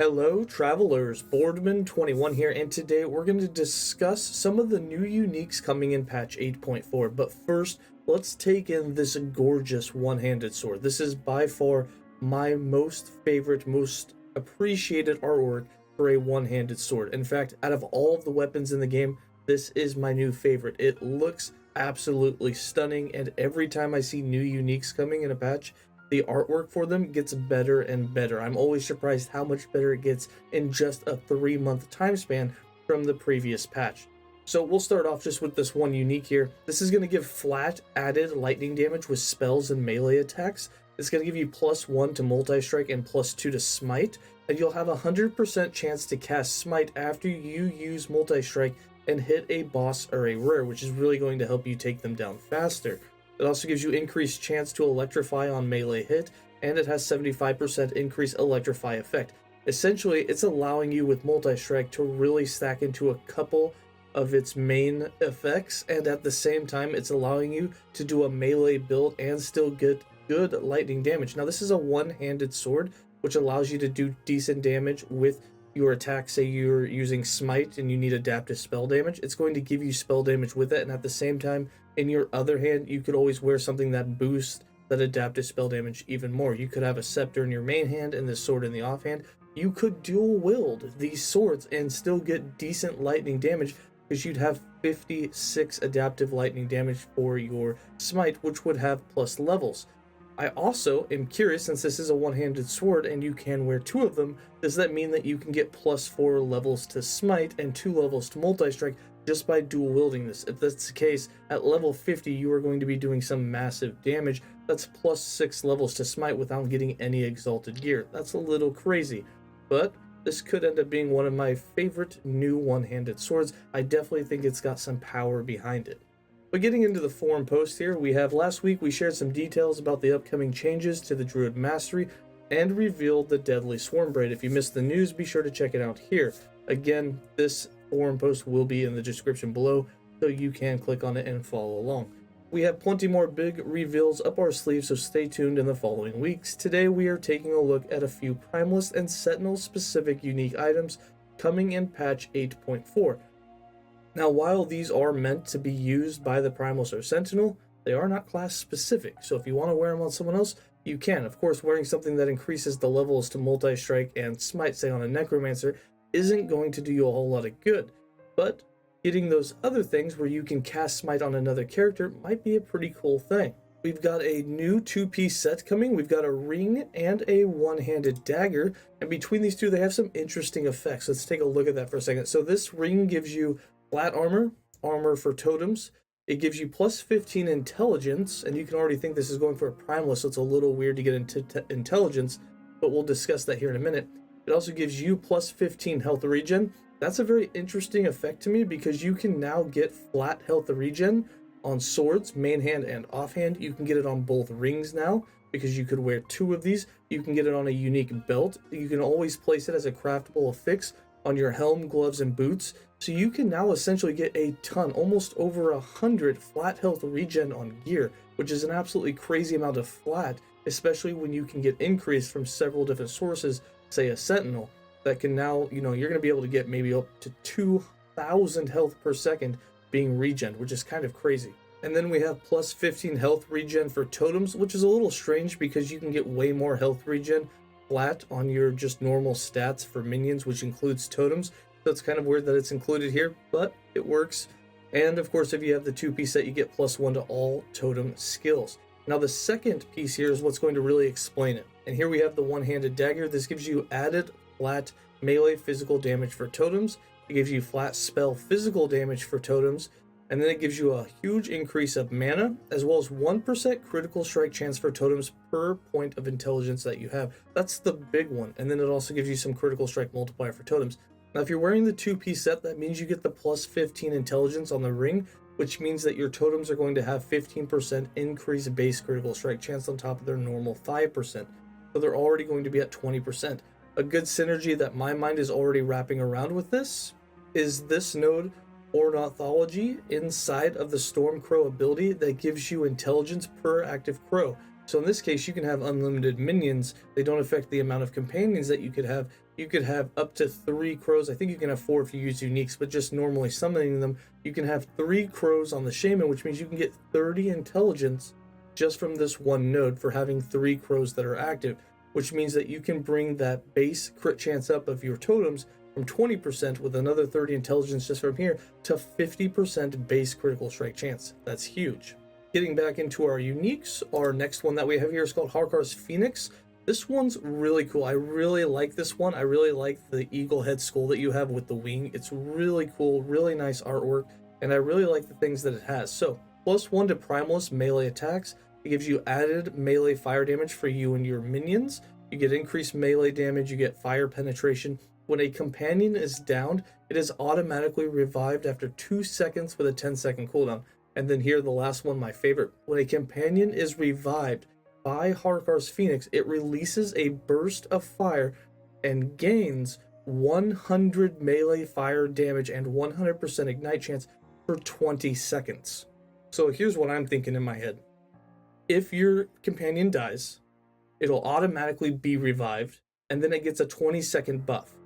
Hello, travelers. Boardman21 here, and today we're going to discuss some of the new uniques coming in patch 8.4. But first, let's take in this gorgeous one-handed sword. This is by far my most favorite, most appreciated artwork for a one-handed sword. In fact, out of all of the weapons in the game, this is my new favorite. It looks absolutely stunning, and every time I see new uniques coming in a patch, the artwork for them gets better and better. I'm always surprised how much better it gets in just a 3-month time span from the previous patch. So we'll start off just with this one unique here. This is going to give flat added lightning damage with spells and melee attacks. It's going to give you +1 to multi-strike and +2 to smite, and you'll have a 100% chance to cast smite after you use multi-strike and hit a boss or a rare, which is really going to help you take them down faster. It also gives you increased chance to electrify on melee hit, and it has 75% increased electrify effect. Essentially, it's allowing you with multi-strike to really stack into a couple of its main effects, and at the same time, it's allowing you to do a melee build and still get good lightning damage. Now, this is a one-handed sword, which allows you to do decent damage with your attack. Say you're using smite and you need adaptive spell damage, it's going to give you spell damage with it, and at the same time, in your other hand, you could always wear something that boosts that adaptive spell damage even more. You could have a scepter in your main hand and this sword in the offhand. You could dual wield these swords and still get decent lightning damage, because you'd have 56 adaptive lightning damage for your smite, which would have plus levels. I also am curious, since this is a one-handed sword and you can wear 2 of them, does that mean that you can get +4 levels to smite and 2 levels to multi-strike just by dual wielding this? If that's the case, at level 50 you are going to be doing some massive damage. That's +6 levels to smite without getting any exalted gear. That's a little crazy, but this could end up being one of my favorite new one-handed swords. I definitely think it's got some power behind it. But getting into the forum post here, we have last week we shared some details about the upcoming changes to the Druid Mastery and revealed the Deadly Swarm Braid. If you missed the news, be sure to check it out here. Again, this forum post will be in the description below, so you can click on it and follow along. We have plenty more big reveals up our sleeves, so stay tuned in the following weeks. Today we are taking a look at a few Primalist and Sentinel specific unique items coming in patch 8.4. Now, while these are meant to be used by the Primalist or Sentinel, they are not class specific, so if you want to wear them on someone else, you can. Of course, wearing something that increases the levels to multi-strike and smite, say on a Necromancer, isn't going to do you a whole lot of good, but getting those other things where you can cast smite on another character might be a pretty cool thing. We've got a new 2-piece set coming. We've got a ring and a one-handed dagger, and between these two they have some interesting effects. Let's take a look at that for a second. So this ring gives you flat armor, armor for totems. It gives you +15 intelligence, and you can already think this is going for a Primalist, so it's a little weird to get into intelligence, but we'll discuss that here in a minute. It also gives you +15 health regen. That's a very interesting effect to me, because you can now get flat health regen on swords, main hand and offhand. You can get it on both rings now, because you could wear 2 of these. You can get it on a unique belt. You can always place it as a craftable affix on your helm, gloves, and boots. So you can now essentially get a ton, almost over 100 flat health regen on gear, which is an absolutely crazy amount of flat, especially when you can get increased from several different sources, say a Sentinel, that can now, you're going to be able to get maybe up to 2,000 health per second being regen, which is kind of crazy. And then we have +15 health regen for totems, which is a little strange because you can get way more health regen flat on your just normal stats for minions, which includes totems. So it's kind of weird that it's included here, but it works. And of course, if you have the 2-piece set, you get +1 to all totem skills. Now the second piece here is what's going to really explain it. And here we have the one-handed dagger. This gives you added flat melee physical damage for totems. It gives you flat spell physical damage for totems. And then it gives you a huge increase of mana, as well as 1% critical strike chance for totems per point of intelligence that you have. That's the big one. And then it also gives you some critical strike multiplier for totems. Now, if you're wearing the 2-piece set, that means you get the +15 intelligence on the ring, which means that your totems are going to have 15% increased base critical strike chance on top of their normal 5%. So they're already going to be at 20%. A good synergy that my mind is already wrapping around with this is this node Ornithology inside of the Stormcrow ability that gives you intelligence per active crow. So in this case, you can have unlimited minions. They don't affect the amount of companions that you could have. you could have up to 3 crows. I think you can have 4 if you use uniques, but just normally summoning them, you can have 3 crows on the shaman, which means you can get 30 intelligence just from this one node for having 3 crows that are active, which means that you can bring that base crit chance up of your totems from 20% with another 30 intelligence just from here to 50% base critical strike chance. That's huge. Getting back into our uniques, our next one that we have here is called Harkar's Phoenix. This one's really cool. I really like this one. I really like the eagle head skull that you have with the wing. It's really cool, really nice artwork, and I really like the things that it has. So, +1 to Primalist melee attacks. It gives you added melee fire damage for you and your minions. You get increased melee damage, you get fire penetration. When a companion is downed, it is automatically revived after 2 seconds with a 10-second cooldown. And then here, the last one, my favorite. When a companion is revived by Harkar's Phoenix, it releases a burst of fire and gains 100 melee fire damage and 100% ignite chance for 20 seconds. So here's what I'm thinking in my head. If your companion dies, it'll automatically be revived, and then it gets a 20-second buff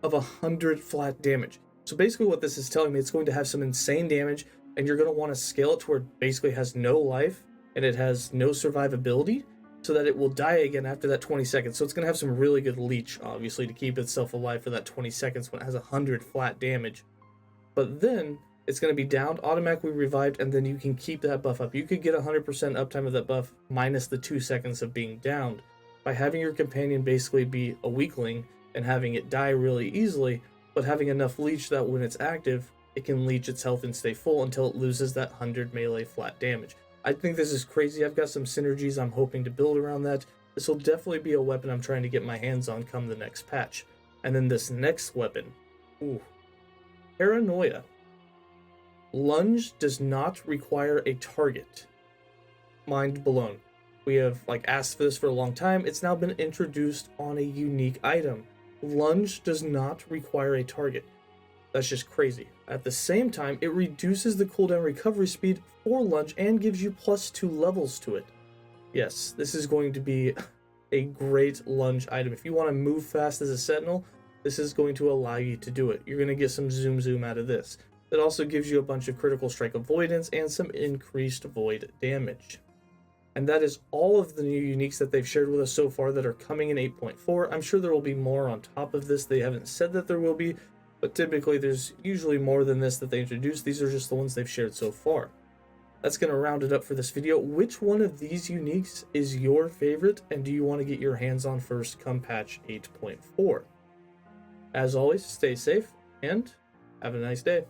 of 100 flat damage. So basically what this is telling me, it's going to have some insane damage, and you're going to want to scale it to where it basically has no life, and it has no survivability, so that it will die again after that 20 seconds. So it's going to have some really good leech, obviously, to keep itself alive for that 20 seconds when it has 100 flat damage. But then it's going to be downed, automatically revived, and then you can keep that buff up. You could get 100% uptime of that buff minus the 2 seconds of being downed by having your companion basically be a weakling and having it die really easily, but having enough leech that when it's active, it can leech its health and stay full until it loses that 100 melee flat damage. I think this is crazy. I've got some synergies I'm hoping to build around that. This will definitely be a weapon I'm trying to get my hands on come the next patch. And then this next weapon, Paranoia. Lunge does not require a target. Mind blown. We have asked for this for a long time. It's now been introduced on a unique item. Lunge does not require a target. That's just crazy. At the same time, it reduces the cooldown recovery speed for Lunge and gives you +2 levels to it. Yes, this is going to be a great Lunge item. If you want to move fast as a Sentinel, this is going to allow you to do it. You're going to get some zoom out of this. It also gives you a bunch of critical strike avoidance and some increased void damage. And that is all of the new uniques that they've shared with us so far that are coming in 8.4. I'm sure there will be more on top of this. They haven't said that there will be, but typically there's usually more than this that they introduce. These are just the ones they've shared so far. That's going to round it up for this video. Which one of these uniques is your favorite, and do you want to get your hands on first come patch 8.4? As always, stay safe and have a nice day.